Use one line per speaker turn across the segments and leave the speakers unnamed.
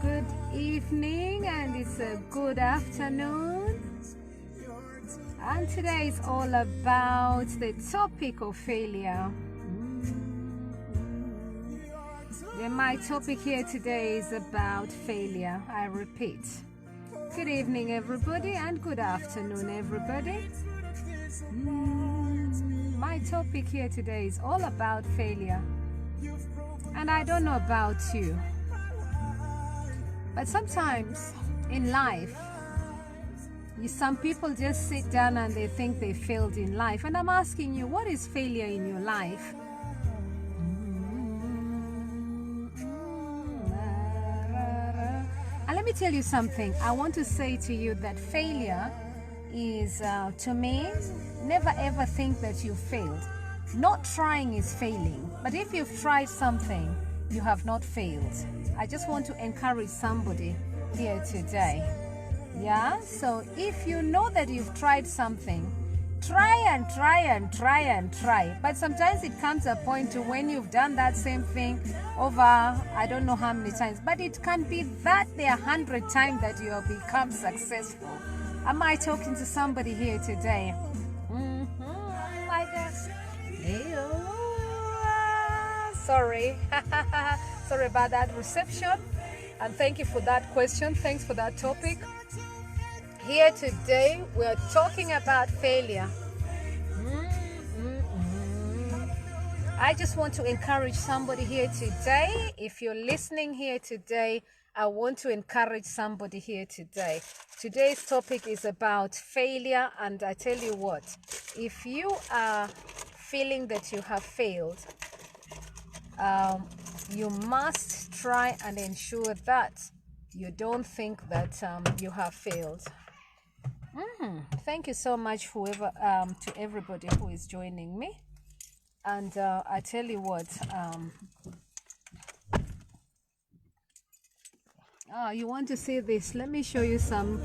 Good evening, and it's a good afternoon. And today is all about the topic of failure. My topic here today is about failure. I repeat. Good evening, everybody, and good afternoon, everybody. My topic here today is all about failure. And I don't know about you, but sometimes in life, some people just sit down and they think they failed in life. And I'm asking you, what is failure in your life? And let me tell you something. I want to say to you that failure is, to me, never ever think that you failed. Not trying is failing. But if you've tried something, you have not failed. I just want to encourage somebody here today. Yeah? So if you know that you've tried something, try and try and try and try. But sometimes it comes a point to when you've done that same thing over, I don't know how many times, but it can be that there are 100 times that you have become successful. Am I talking to somebody here today? Like that. Sorry. Sorry about that reception. And thank you for that question. Thanks for that topic. Here today, we're talking about failure. I just want to encourage somebody here today. If you're listening here today, I want to encourage somebody here today. Today's topic is about failure, and I tell you what, if you are feeling that you have failed, you must try and ensure that you don't think that you have failed. Thank you so much, whoever, to everybody who is joining me. And I tell you what, you want to see this? Let me show you some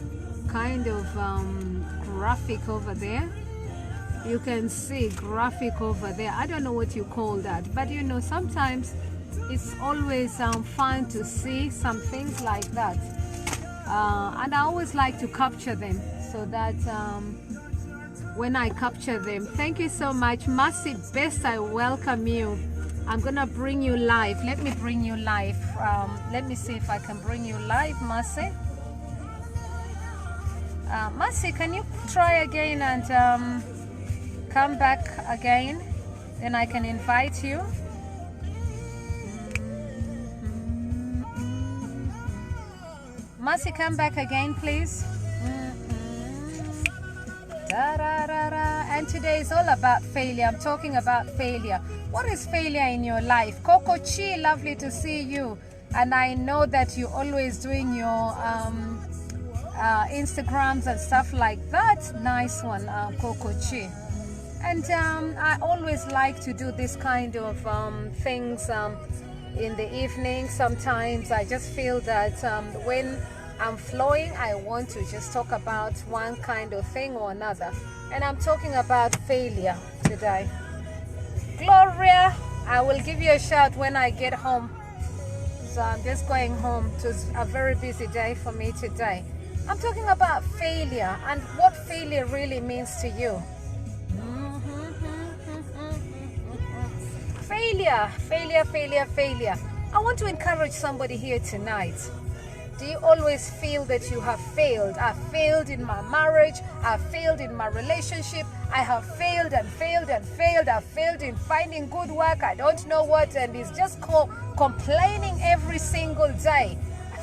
kind of graphic over there. You can see graphic over there. I don't know what you call that, but you know, sometimes it's always fun to see some things like that. And I always like to capture them so that when I capture them, thank you so much. Mercy Best, I welcome you. I'm gonna bring you live. Let me bring you live. Let me see if I can bring you live, Mercy. Mercy, can you try again and come back again? Then I can invite you. Mercy, come back again, please. And today is all about failure. I'm talking about failure. What is failure in your life? Coco Chi, lovely to see you. And I know that you're always doing your Instagrams and stuff like that. Nice one, Coco Chi. And I always like to do this kind of things in the evening. Sometimes I just feel that when I'm flowing, I want to just talk about one kind of thing or another. And I'm talking about failure today. Gloria, I will give you a shout when I get home. So I'm just going home. It was a very busy day for me today. I'm talking about failure and what failure really means to you. Failure, failure, failure, failure. I want to encourage somebody here tonight. Do you always feel that you have failed? I failed in my marriage. I failed in my relationship. I have failed and failed and failed. I failed in finding good work. I don't know what, and it's just complaining every single day.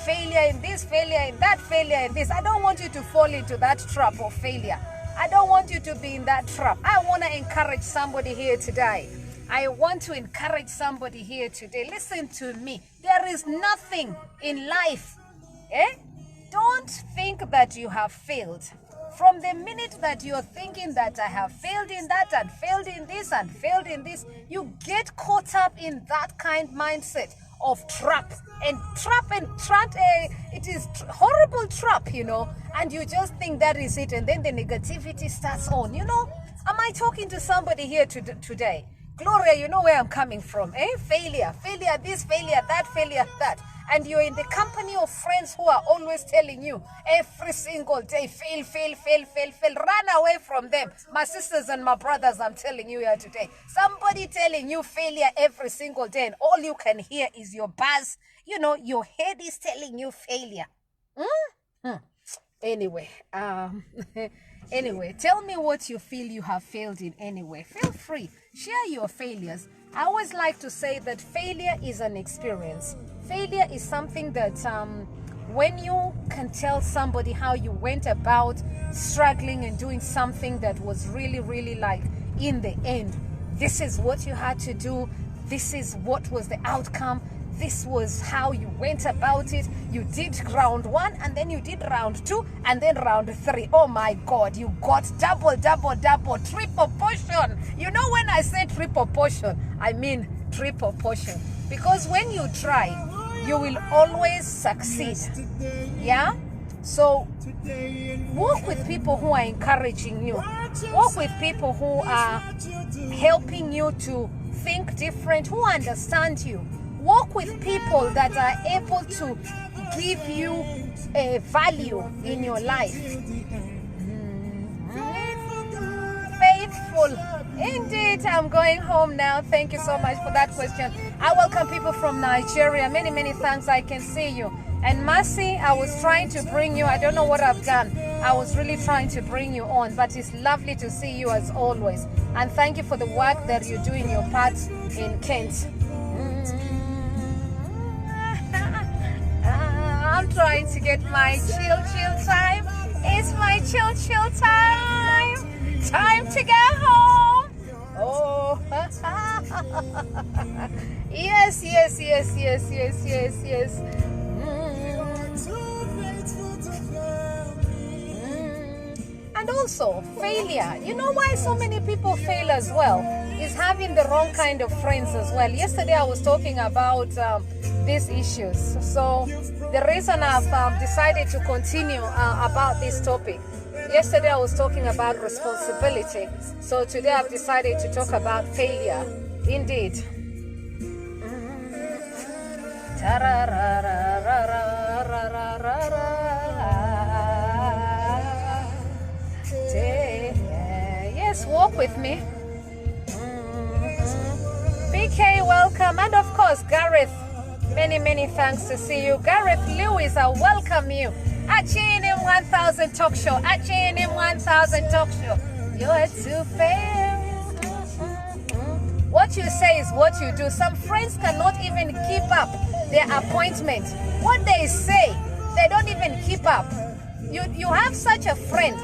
Failure in this, failure in that, failure in this. I don't want you to fall into that trap of failure. I don't want you to be in that trap. I want to encourage somebody here today. I want to encourage somebody here today. Listen to me. There is nothing in life. Don't think that you have failed. From the minute that you're thinking that I have failed in that and failed in this and failed in this, you get caught up in that kind of mindset of trap. And it is horrible trap, you know, and you just think that is it, and then the negativity starts on, you know. Am I talking to somebody here today? Gloria, you know where I'm coming from, eh? Failure this, failure that, failure that. And you're in the company of friends who are always telling you every single day, fail. Run away from them. My sisters and my brothers, I'm telling you here today. Somebody telling you failure every single day, and all you can hear is your buzz. You know, your head is telling you failure. Anyway, anyway, tell me what you feel you have failed in anyway. Feel free. Share your failures. I always like to say that failure is an experience. Failure is something that when you can tell somebody how you went about struggling and doing something that was really, really like, in the end, this is what you had to do, this is what was the outcome, this was how you went about it. You did round 1, and then you did round 2, and then round 3. Oh my God, you got double, triple portion. You know, when I say triple portion, I mean triple portion. Because when you try, you will always succeed. Yeah? So walk with people who are encouraging you. Walk with people who are helping you to think different, who understand you. Walk with people that are able to give you a value in your life. Faithful. Indeed, I'm going home now. Thank you so much for that question. I welcome people from Nigeria. Many thanks. I can see you. And Mercy, I was trying to bring you. I don't know what I've done. I was really trying to bring you on, but it's lovely to see you as always. And thank you for the work that you're doing your part in Kent. I'm trying to get my chill time. It's my chill time. Time to go home. Oh, yes. And also, failure. You know why so many people fail as well? Is having the wrong kind of friends as well. Yesterday I was talking about these issues. So the reason I've decided to continue about this topic. Yesterday I was talking about responsibility. So today I've decided to talk about failure. Indeed. Yes, walk with me. BK, welcome. And of course, Gareth, many thanks to see you. Gareth Lewis, I welcome you at JNM 1000 Talk Show. At JNM 1000 Talk Show. You're too fair. What you say is what you do. Some friends cannot even keep up their appointment. What they say, they don't even keep up. You have such a friend.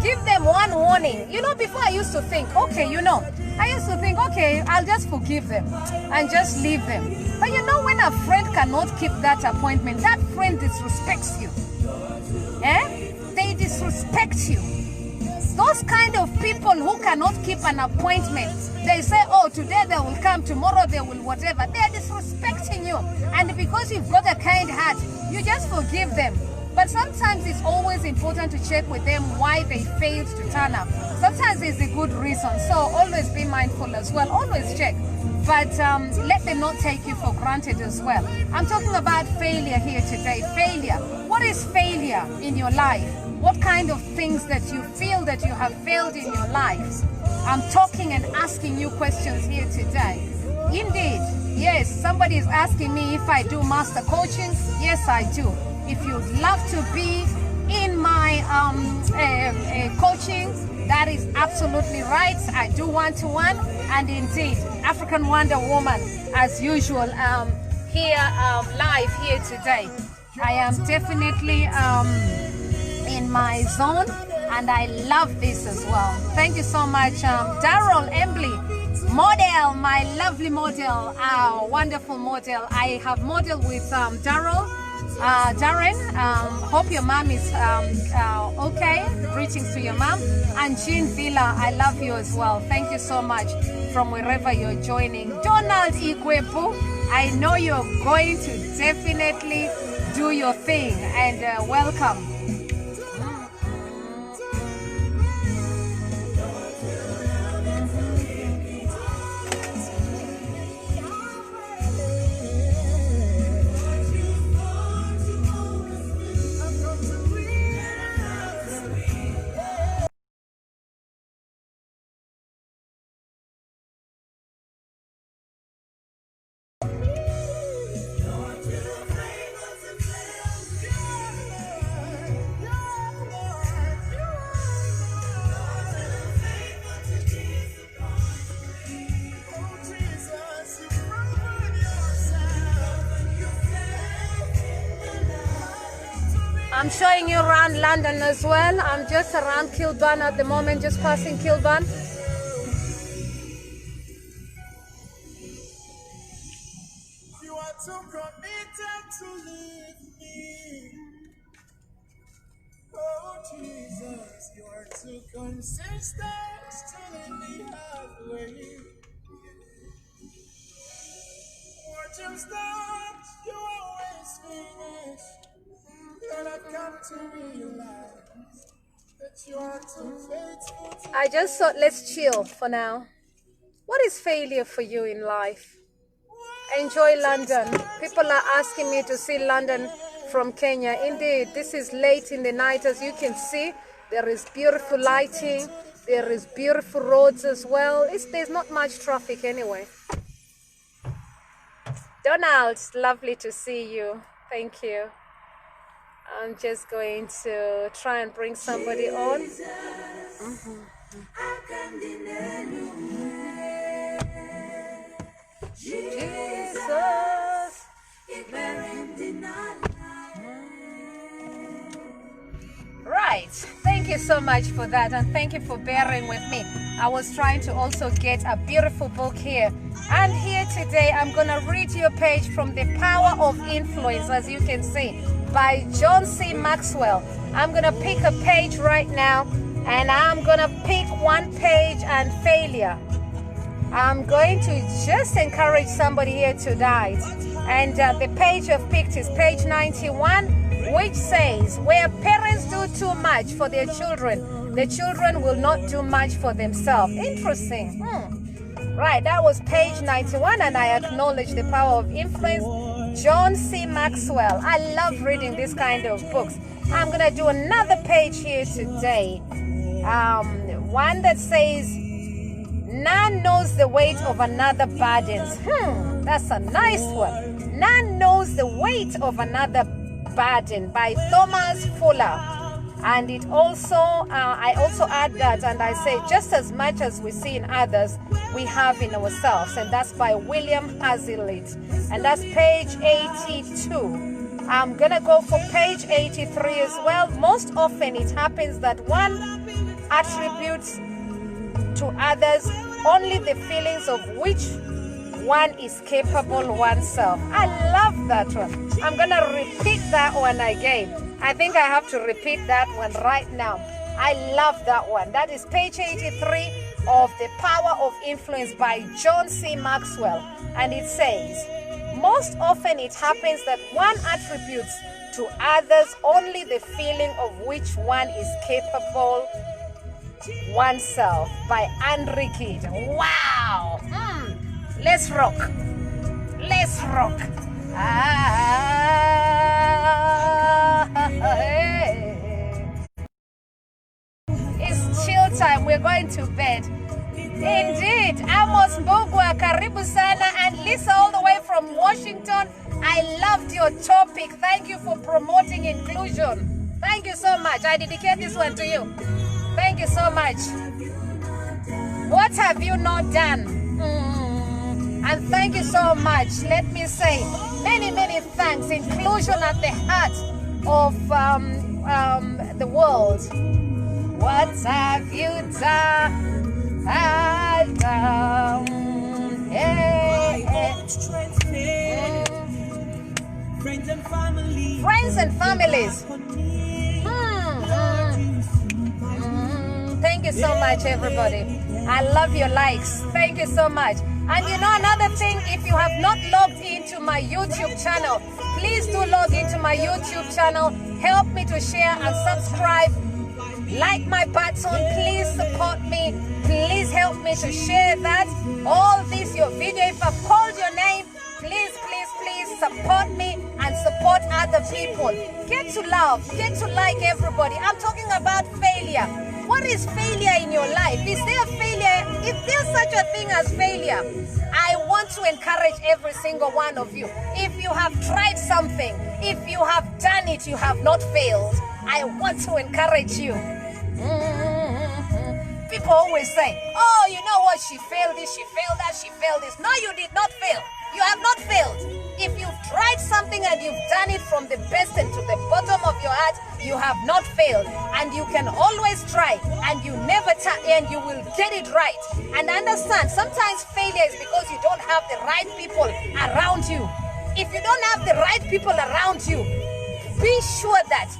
Give them one warning. You know, before I used to think, okay, okay, I'll just forgive them and just leave them. But you know, when a friend cannot keep that appointment, that friend disrespects you. They disrespect you. Those kind of people who cannot keep an appointment, they say, oh, today they will come, tomorrow they will whatever. They are disrespecting you. And because you've got a kind heart, you just forgive them. But sometimes it's always important to check with them why they failed to turn up. Sometimes there's a good reason. So always be mindful as well. Always check. But let them not take you for granted as well. I'm talking about failure here today. Failure. What is failure in your life? What kind of things that you feel that you have failed in your lives? I'm talking and asking you questions here today. Indeed. Yes, somebody is asking me if I do master coaching. Yes, I do. If you'd love to be in my coaching, that is absolutely right. I do one-to-one, and indeed, African Wonder Woman, as usual, here live here today. I am definitely in my zone, and I love this as well. Thank you so much, Daryl Embley, model, my lovely model, wonderful model. I have modeled with Daryl. Darren, hope your mom is okay. Greetings to your mom. And Jean Villa, I love you as well. Thank you so much from wherever you're joining. Donald Igwepu, I know you're going to definitely do your thing, and welcome. I'm showing you around London as well. I'm just around Kilburn at the moment, just passing Kilburn.
You are too committed to leave me. Oh Jesus, you are too consistent to leave me halfway. What you start, you always finish. And I've come to realize that you are too faithful to
I just thought, let's chill for now. What is failure for you in life? Enjoy London. People are asking me to see London from Kenya. Indeed, this is late in the night. As you can see, there is beautiful lighting. There is beautiful roads as well. There's not much traffic anyway. Donald, lovely to see you. Thank you. I'm just going to try and bring somebody on. Jesus. Right, thank you so much for that, and thank you for bearing with me. I was trying to also get a beautiful book here, and here today I'm gonna read you a page from The Power of Influence, as you can see, by John C. Maxwell. I'm gonna pick a page right now, and I'm gonna pick one page and failure. I'm going to just encourage somebody here tonight, and the page I've picked is page 91, which says, where parents do too much for their children, the children will not do much for themselves. Interesting. Right, that was page 91, and I acknowledge The Power of Influence, John C. Maxwell. I love reading this kind of books. I'm gonna do another page here today, one that says, none knows the weight of another burdens. That's a nice one. None knows the weight of another burden, by Thomas Fuller. And it also, I also add that, and I say, just as much as we see in others, we have in ourselves. And that's by William Hazlitt. And that's page 82. I'm gonna go for page 83 as well. Most often it happens that one attributes to others only the feelings of which one is capable oneself. I love that one. I'm gonna repeat that one again. I think I have to repeat that one right now. I love that one. That is page 83 of The Power of Influence by John C. Maxwell. And it says, most often it happens that one attributes to others only the feeling of which one is capable oneself, by Andre Gide. Wow. Let's rock. Let's rock. It's chill time. We're going to bed. Indeed. Amos Mbugua, karibu sana, and Lisa all the way from Washington. I loved your topic. Thank you for promoting inclusion. Thank you so much. I dedicate this one to you. Thank you so much. What have you not done? And thank you so much. Let me say many, many thanks. Inclusion at the heart of the world. What have you done? Friends and families. Friends and families. Thank you so much, everybody. I love your likes. Thank you so much. And you know, another thing, if you have not logged into my YouTube channel, please do log into my YouTube channel. Help me to share and subscribe. Like my button. Please support me. Please help me to share that. All this, your video, if I've called your name, please, please, please support me and support other people. Get to love. Get to like everybody. I'm talking about failure. What is failure in your life? Is there failure? Is there such a thing as failure? I want to encourage every single one of you. If you have tried something, if you have done it, you have not failed, I want to encourage you. People always say, oh, you know what, she failed this, she failed that, she failed this. No, you did not fail. You have not failed. if you've tried something and you've done it from the best and to the bottom of your heart, you have not failed, and you can always try, and you never and you will get it right. And understand, sometimes failure is because you don't have the right people around you. If you don't have the right people around you, be sure that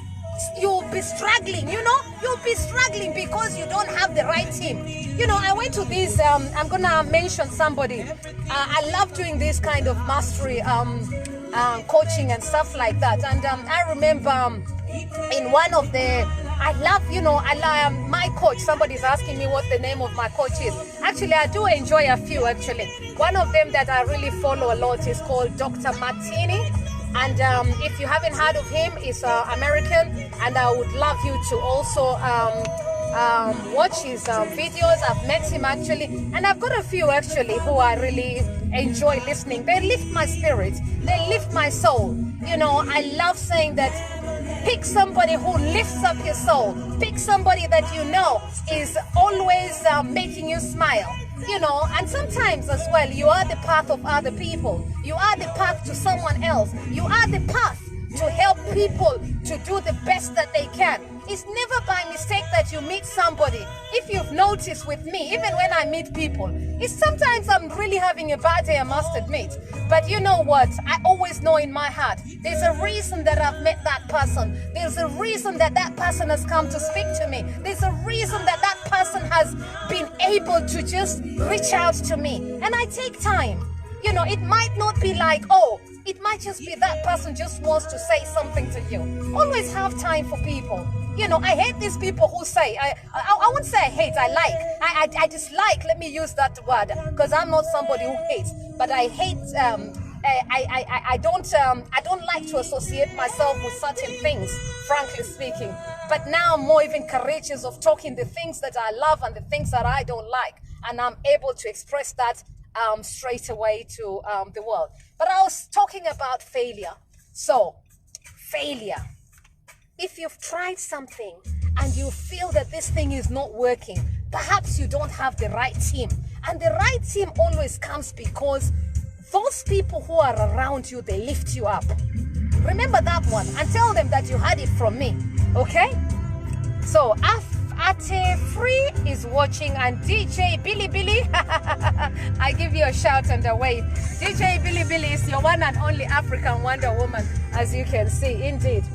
you'll be struggling, you'll be struggling because you don't have the right team. I went to this, I'm gonna mention somebody. I love doing this kind of mastery coaching and stuff like that. And I remember in one of the, I love my coach. Somebody's asking me what the name of my coach is. Actually, I do enjoy a few actually. One of them that I really follow a lot is called Dr. Martini. And if you haven't heard of him, he's American, and I would love you to also watch his videos. I've met him actually, and I've got a few actually who I really enjoy listening. They lift my spirit, they lift my soul. I love saying that pick somebody who lifts up your soul, pick somebody that is always making you smile. And sometimes as well, you are the path of other people. You are the path to someone else. You are the path to help people to do the best that they can. It's never by mistake that you meet somebody. If you've noticed with me, even when I meet people, it's sometimes I'm really having a bad day, I must admit. But you know what? I always know in my heart, there's a reason that I've met that person. There's a reason that that person has come to speak to me. There's a reason that that person has been able to just reach out to me. And I take time. It might not be like, it might just be that person just wants to say something to you. Always have time for people. I hate these people who say, I won't say I hate, I like. I dislike, let me use that word, because I'm not somebody who hates, but I hate, I don't like to associate myself with certain things, frankly speaking. But now I'm more even courageous of talking the things that I love and the things that I don't like. And I'm able to express that straight away to the world. But I was talking about failure. So, failure. If you've tried something and you feel that this thing is not working, perhaps you don't have the right team. And the right team always comes because those people who are around you, they lift you up. Remember that one and tell them that you had it from me, okay? So, Ate Free is watching, and DJ Billy, I give you a shout and a wave. DJ Billy is your one and only African Wonder Woman, as you can see, indeed.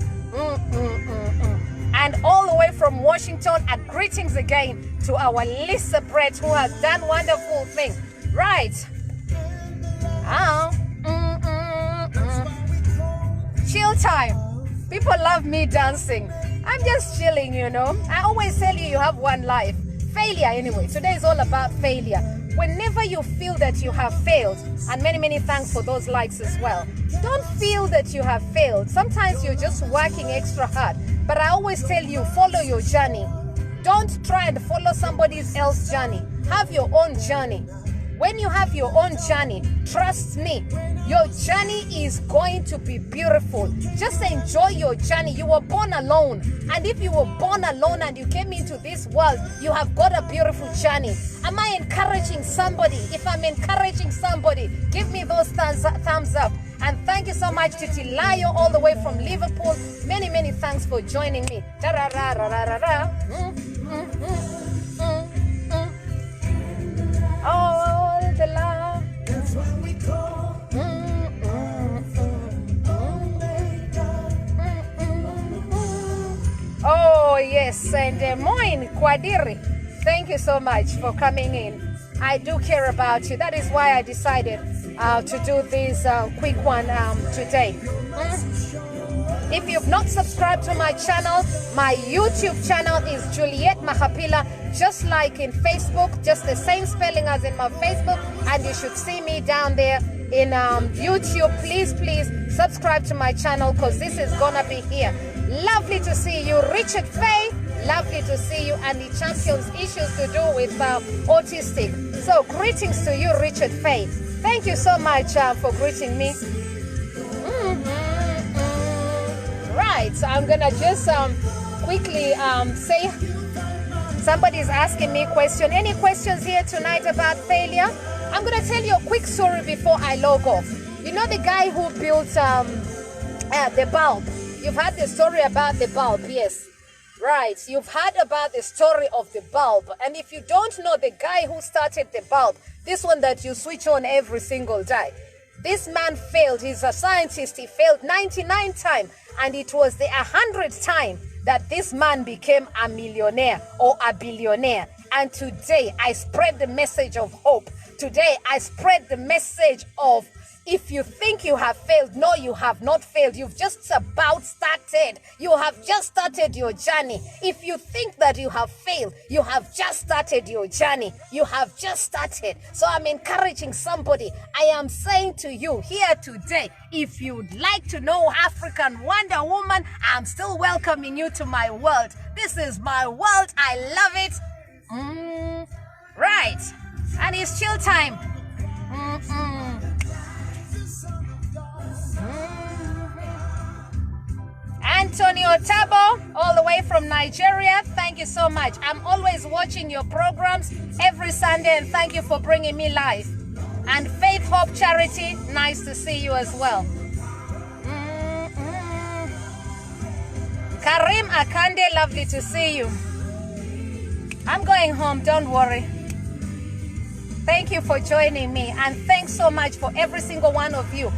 And all the way from Washington, and greetings again to our Lisa Brett, who has done wonderful things. Right. Chill time. People love me dancing. I'm just chilling, I always tell you have one life. Failure anyway. Today is all about failure. Whenever you feel that you have failed, and many thanks for those likes as well, don't feel that you have failed. Sometimes you're just working extra hard. But I always tell you, follow your journey. Don't try and follow somebody else's journey. Have your own journey. When you have your own journey, trust me, your journey is going to be beautiful. Just enjoy your journey. You were born alone. And if you were born alone and you came into this world, you have got a beautiful journey. Am I encouraging somebody? If I'm encouraging somebody, give me those thumbs up. And thank you so much to Tilayo all the way from Liverpool. Many thanks for joining me. All the love. That's what we call. Oh yes, and Moin Kwadiri, thank you so much for coming in. I do care about you. That is why I decided to do this quick one today. If you've not subscribed to my channel, my YouTube channel is Juliet Mahapila, just like in Facebook, just the same spelling as in my Facebook, and you should see me down there in YouTube. Please subscribe to my channel, because this is gonna be here. Lovely to see you, Richard Faye. Lovely to see you, and the champion's issues to do with autistic. So greetings to you, Richard Faye. Thank you so much for greeting me. Right, so I'm gonna just quickly say, somebody's asking me a question. Any questions here tonight about failure? I'm gonna tell you a quick story before I log off. You know the guy who built the bulb. You've heard the story about the bulb, yes. Right, you've heard about the story of the bulb. And if you don't know the guy who started the bulb, this one that you switch on every single day, this man failed. He's a scientist. He failed 99 times. And it was the 100th time that this man became a millionaire or a billionaire. And today, I spread the message of hope. Today, I spread the message of, if you think you have failed, no, you have not failed. You've just about started. You have just started your journey. If you think that you have failed, you have just started your journey. You have just started. So I'm encouraging somebody. I am saying to you here today, if you'd like to know African Wonder Woman, I'm still welcoming you to my world. This is my world. I love it. Right. And it's chill time. Antonio Tabo, all the way from Nigeria, thank you so much. I'm always watching your programs every Sunday, and thank you for bringing me live. And Faith Hope Charity, nice to see you as well. Karim Akande, lovely to see you. I'm going home, don't worry. Thank you for joining me, and thanks so much for every single one of you.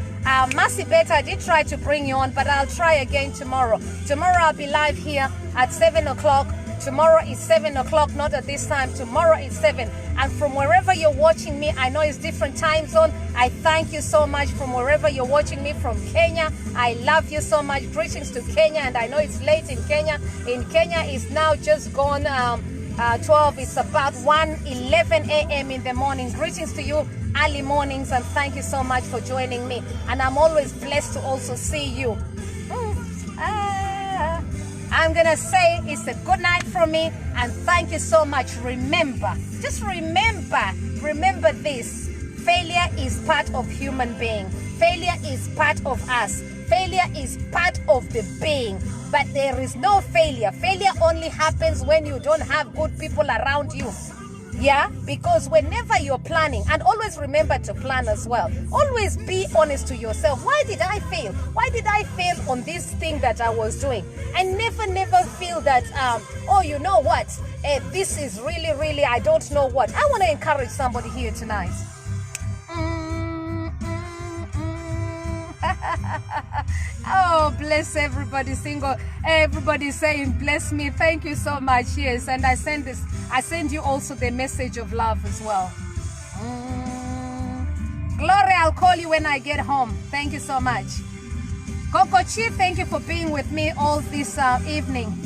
Mercy Beta, I did try to bring you on, but I'll try again tomorrow. Tomorrow I'll be live here at 7 o'clock. Tomorrow is 7 o'clock, not at this time. Tomorrow is 7. And from wherever you're watching me, I know it's different time zone. I thank you so much from wherever you're watching me from Kenya. I love you so much. Greetings to Kenya, and I know it's late in Kenya. In Kenya, it's now just gone 12. It's about 1:11 a.m. in the morning. Greetings to you, early mornings, and thank you so much for joining me. And I'm always blessed to also see you. I'm gonna say it's a good night from me, and thank you so much. Remember, just remember this: failure is part of human being. Failure is part of us. Failure is part of the being. But there is no failure. Failure only happens when you don't have good people around you. Yeah, because whenever you're planning, and always remember to plan as well, always be honest to yourself. Why did I fail? Why did I fail on this thing that I was doing? And never feel that, oh, you know what? This is really, I don't know what. I want to encourage somebody here tonight. Oh, bless everybody single. Everybody saying bless me. Thank you so much. Yes, and I send you also the message of love as well. Gloria, I'll call you when I get home. Thank you so much. Coco Chief, thank you for being with me all this evening.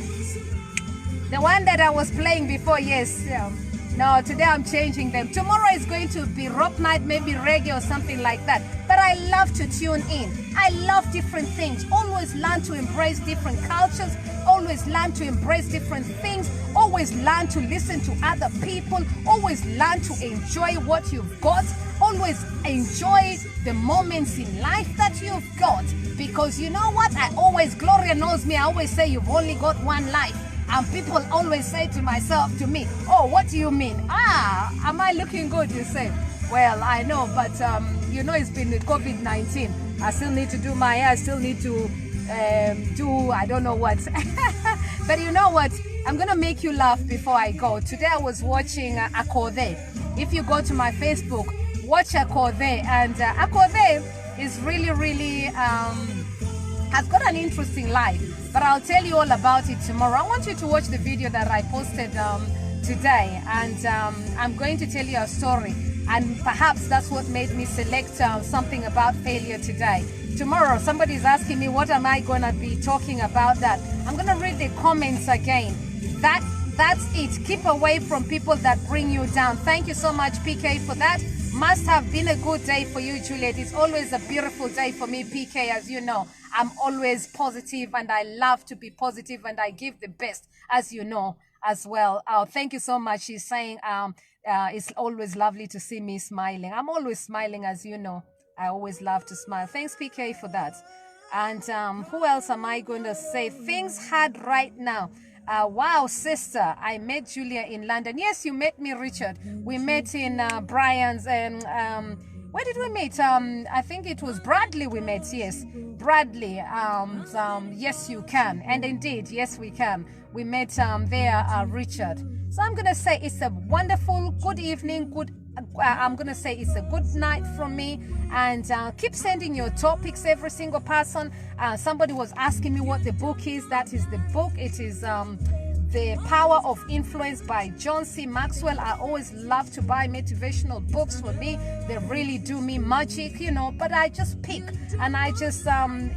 The one that I was playing before, yes. No, today I'm changing them. Tomorrow is going to be rock night, maybe reggae or something like that. But I love to tune in. I love different things. Always learn to embrace different cultures. Always learn to embrace different things. Always learn to listen to other people. Always learn to enjoy what you've got. Always enjoy the moments in life that you've got. Because you know what? Gloria knows me, I always say you've only got one life. And people always say to me, oh, what do you mean? Am I looking good, you say? Well, I know, but you know, it's been COVID-19. I still need to do my hair. I still need to do, I don't know what. But you know what? I'm going to make you laugh before I go. Today I was watching Akode. If you go to my Facebook, watch Akode. And Akode is really, has got an interesting life. But I'll tell you all about it tomorrow. I want you to watch the video that I posted today, and I'm going to tell you a story, and perhaps that's what made me select something about failure today. Tomorrow, somebody's asking me, what am I going to be talking about that? I'm going to read the comments again. That's it. Keep away from people that bring you down. Thank you so much, PK, for that. Must have been a good day for you, Juliet. It's always a beautiful day for me, PK, as you know. I'm always positive, and I love to be positive, and I give the best, as you know, as well. Thank you so much. She's saying it's always lovely to see me smiling. I'm always smiling, as you know. I always love to smile. Thanks, PK, for that. And who else am I going to say? Things hard right now. Wow, sister, I met Julia in London. Yes, you met me, Richard. We met in Brian's where did we meet? I think it was Bradley we met. Yes, Bradley. Yes, you can. And indeed, yes, we can. We met there, Richard. So I'm going to say it's a wonderful good evening, I'm going to say it's a good night from me. And keep sending your topics, every single person. Somebody was asking me what the book is. That is the book. It is The Power of Influence by John C. Maxwell. I always love to buy motivational books for me. They really do me magic, you know, but I just pick. And I just,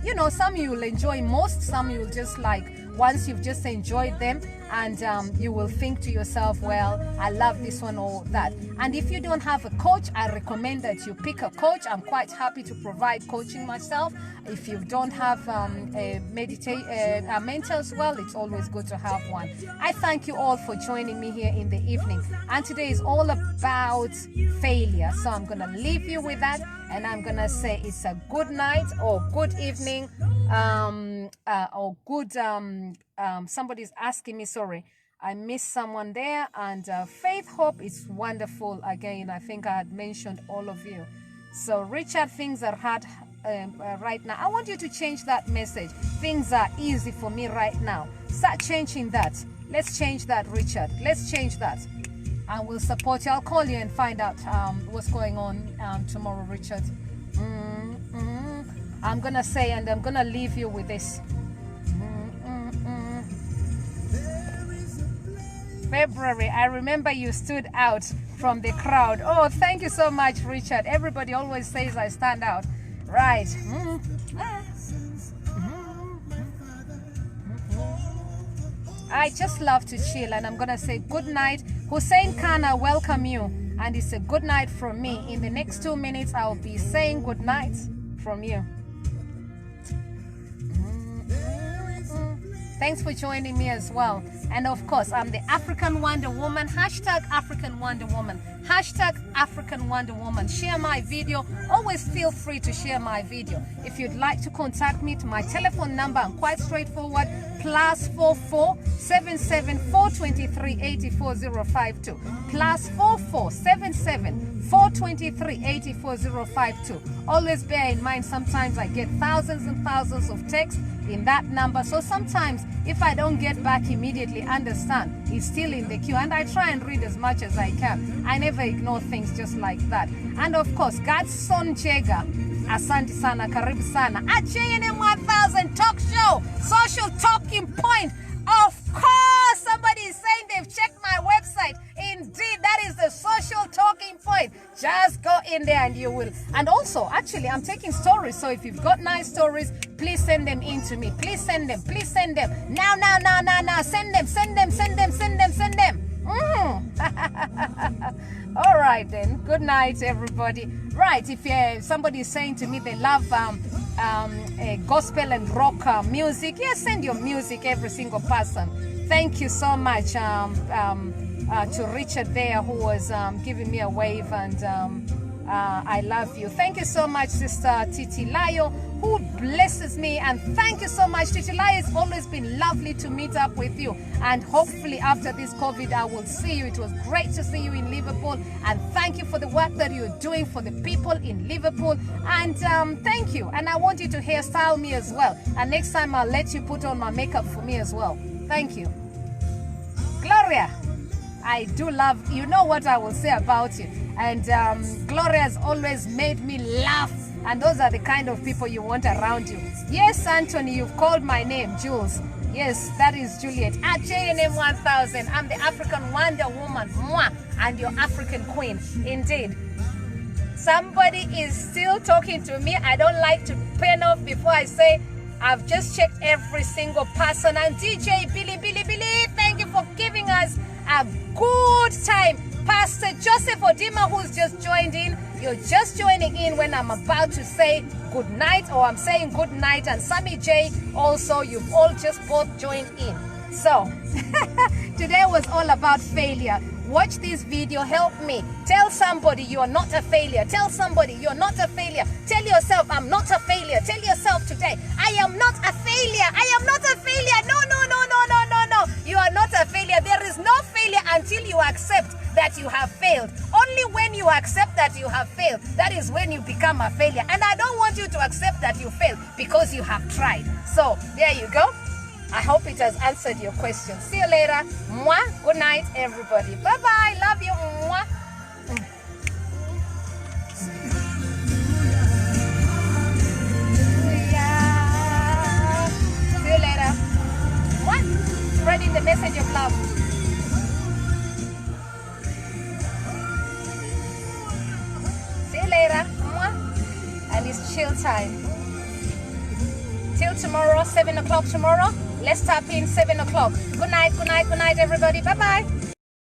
you know, some you'll enjoy most, some you'll just like, once you've just enjoyed them, and you will think to yourself, well, I love this one or that. And if you don't have a coach, I recommend that you pick a coach. I'm quite happy to provide coaching myself. If you don't have a mentor as well, it's always good to have one. I thank you all for joining me here in the evening. And today is all about failure. So I'm going to leave you with that. And I'm going to say it's a good night or good evening or good, somebody's asking me, sorry, I missed someone there. And Faith Hope is wonderful. Again, I think I had mentioned all of you. So Richard, things are hard right now. I want you to change that message. Things are easy for me right now. Start changing that. Let's change that, Richard. Let's change that. I will support you. I'll call you and find out what's going on tomorrow, Richard. I'm going to say, and I'm going to leave you with this. February, I remember you stood out from the crowd. Oh, thank you so much, Richard. Everybody always says I stand out. Right. I just love to chill, and I'm going to say good night. Hussein Khan, I welcome you, and it's a good night from me. In the next 2 minutes, I'll be saying good night from you. Thanks for joining me as well. And of course, I'm the African Wonder Woman. Hashtag African Wonder Woman. Hashtag African Wonder Woman. Share my video. Always feel free to share my video. If you'd like to contact me, to my telephone number, I'm quite straightforward. +44 77 423 84052. +44 77 423 84052. Always bear in mind, sometimes I get thousands and thousands of texts in that number. So sometimes if I don't get back immediately, understand it's still in the queue, and I try and read as much as I can. I never ignore things just like that. And of course, Godson Jega, asante sana, karibu sana at JNM 1000 Talk Show, social talking point. Of course, somebody is saying they've checked my website. Indeed, that is the social talking point. Just go in there and you will. And also, actually, I'm taking stories. So if you've got nice stories, please send them in to me. Please send them. Please send them. Now. Send them. Send them. All right then. Good night, everybody. Right. If somebody is saying to me they love gospel and rock music, yes, send your music, every single person. Thank you so much to Richard there, who was giving me a wave, and I love you. Thank you so much, Sister Titi Layo, who blesses me, and thank you so much, Titi Layo. It's always been lovely to meet up with you, and hopefully after this COVID I will see you. It was great to see you in Liverpool, and thank you for the work that you're doing for the people in Liverpool, and thank you. And I want you to hairstyle me as well, and next time I'll let you put on my makeup for me as well. Thank you. Gloria, I do love, you know what I will say about you. And Gloria has always made me laugh. And those are the kind of people you want around you. Yes, Anthony, you've called my name, Jules. Yes, that is Juliet. At JNM 1000, I'm the African Wonder Woman. Mwah, and your African Queen. Indeed. Somebody is still talking to me. I don't like to pen off before I say, I've just checked every single person. And DJ Billy, thank you for giving us a good time. Pastor Joseph Odima, who's just joined in, you're just joining in when I'm about to say good night, or I'm saying good night. And Sammy J, also, you've all just both joined in. So today was all about failure. Watch this video, help me. Tell somebody you're not a failure. Tell somebody you're not a failure. Tell yourself, I'm not a failure. Tell yourself today, I am not a failure. I am not a failure. No. You are not a failure. There is no failure until you accept that you have failed. Only when you accept that you have failed fail, that is when you become a failure. And I don't want you to accept that you failed because you have tried. So there you go. I hope it has answered your question. See you later. Mwah. Good night, everybody. Bye-bye. Love you. Mwah. Yeah. See you later. Mwah. Spreading the message of love. See you later. Mwah. And it's chill time. Till tomorrow, 7 o'clock tomorrow. Let's tap in 7 o'clock. Good night, everybody. Bye-bye.